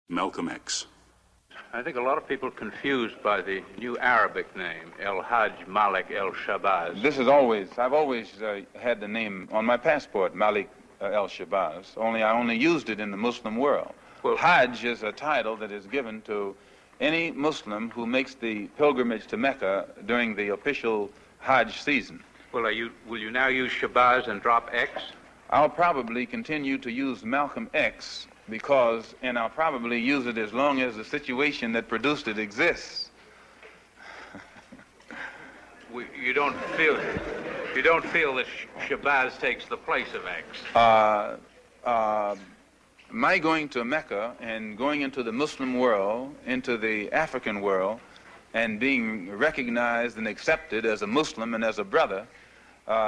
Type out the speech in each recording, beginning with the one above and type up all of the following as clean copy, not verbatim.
Malcolm X. I think a lot of people are confused by the new Arabic name, El-Hajj Malik El-Shabazz. I've always had the name on my passport, Malik El-Shabazz, only I only used it in the Muslim world. Well, Hajj is a title that is given to any Muslim who makes the pilgrimage to Mecca during the official Hajj season. Well, will you now use Shabazz and drop X? I'll probably continue to use Malcolm X and I'll probably use it as long as the situation that produced it exists. You don't feel that Shabazz takes the place of X? My going to Mecca and going into the Muslim world, into the African world, and being recognized and accepted as a Muslim and as a brother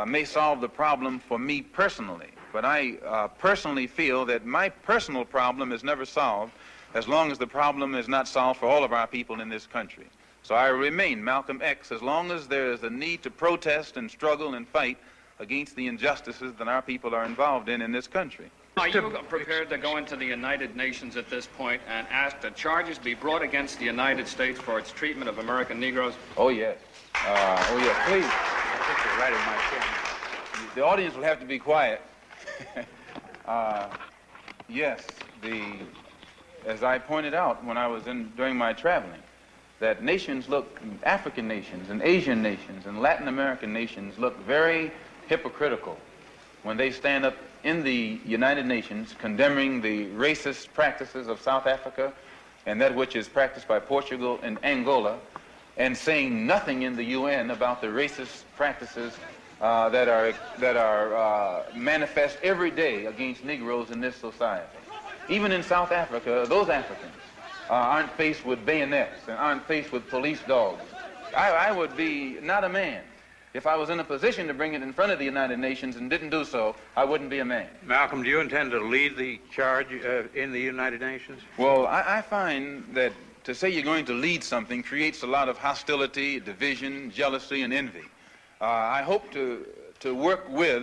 may solve the problem for me personally. But I personally feel that my personal problem is never solved as long as the problem is not solved for all of our people in this country. So I remain Malcolm X as long as there is a need to protest and struggle and fight against the injustices that our people are involved in this country. Are you prepared to go into the United Nations at this point and ask that charges be brought against the United States for its treatment of American Negroes? Oh, yes. Oh, yes, please. I think you're right in my camera. The audience will have to be quiet. Yes, as I pointed out when I was during my traveling, that African nations and Asian nations and Latin American nations look very hypocritical when they stand up in the United Nations condemning the racist practices of South Africa and that which is practiced by Portugal and Angola, and saying nothing in the UN about the racist practices that are manifest every day against Negroes in this society. Even in South Africa, those Africans aren't faced with bayonets and aren't faced with police dogs. I would be not a man. If I was in a position to bring it in front of the United Nations and didn't do so, I wouldn't be a man. Malcolm, do you intend to lead the charge in the United Nations? Well, I find that to say you're going to lead something creates a lot of hostility, division, jealousy, and envy. I hope to work with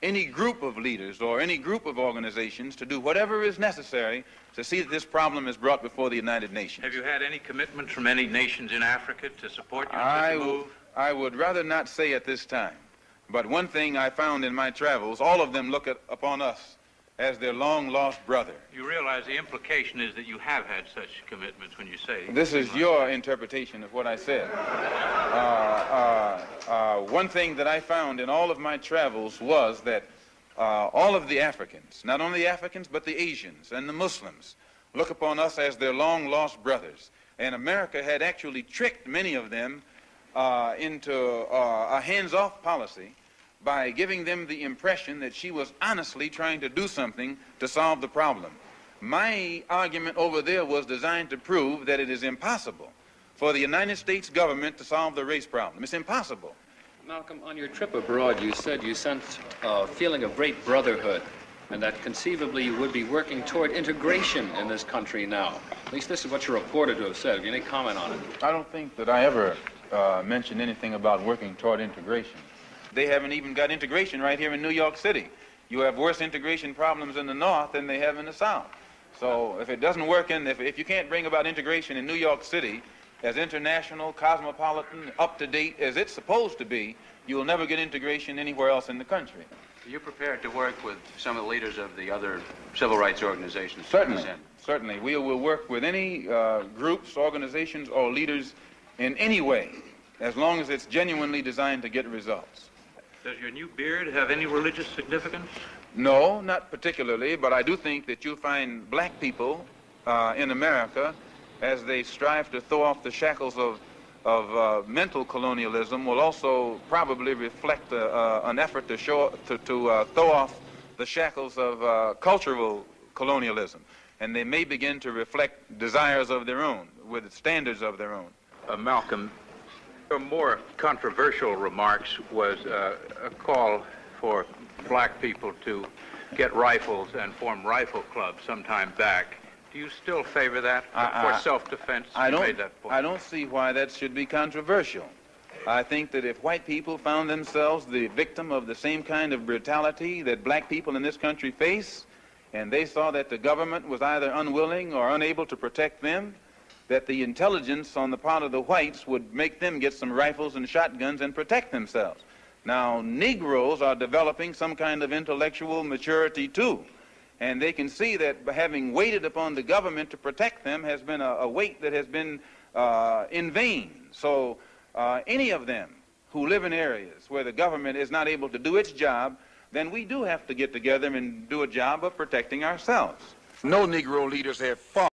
any group of leaders or any group of organizations to do whatever is necessary to see that this problem is brought before the United Nations. Have you had any commitments from any nations in Africa to support you in such a move? I would rather not say at this time. But one thing I found in my travels, all of them look upon us as their long-lost brother. You realize the implication is that you have had such commitments when you say... This is your interpretation of what I said. One thing that I found in all of my travels was that all of the Africans, not only the Africans, but the Asians and the Muslims, look upon us as their long-lost brothers. And America had actually tricked many of them into a hands-off policy by giving them the impression that she was honestly trying to do something to solve the problem. My argument over there was designed to prove that it is impossible for the United States government to solve the race problem. It's impossible. Malcolm, on your trip abroad, you said you sensed a feeling of great brotherhood and that conceivably you would be working toward integration in this country now. At least this is what you're reported to have said. Have you any comment on it? I don't think that I ever mentioned anything about working toward integration. They haven't even got integration right here in New York City. You have worse integration problems in the North than they have in the South. So if it doesn't work if you can't bring about integration in New York City as international, cosmopolitan, up-to-date as it's supposed to be, you will never get integration anywhere else in the country. Are you prepared to work with some of the leaders of the other civil rights organizations? Certainly, certainly. We will work with any groups, organizations, or leaders in any way, as long as it's genuinely designed to get results. Does your new beard have any religious significance? No, not particularly, but I do think that you'll find black people in America, as they strive to throw off the shackles of mental colonialism, will also probably reflect an effort to throw off the shackles of cultural colonialism. And they may begin to reflect desires of their own, with standards of their own. Malcolm, your more controversial remarks was a call for black people to get rifles and form rifle clubs sometime back. Do you still favor that for self-defense? I don't see why that should be controversial. I think that if white people found themselves the victim of the same kind of brutality that black people in this country face, and they saw that the government was either unwilling or unable to protect them, that the intelligence on the part of the whites would make them get some rifles and shotguns and protect themselves. Now, Negroes are developing some kind of intellectual maturity too, and they can see that having waited upon the government to protect them has been a wait that has been in vain. So any of them who live in areas where the government is not able to do its job, then we do have to get together and do a job of protecting ourselves. No Negro leaders have fought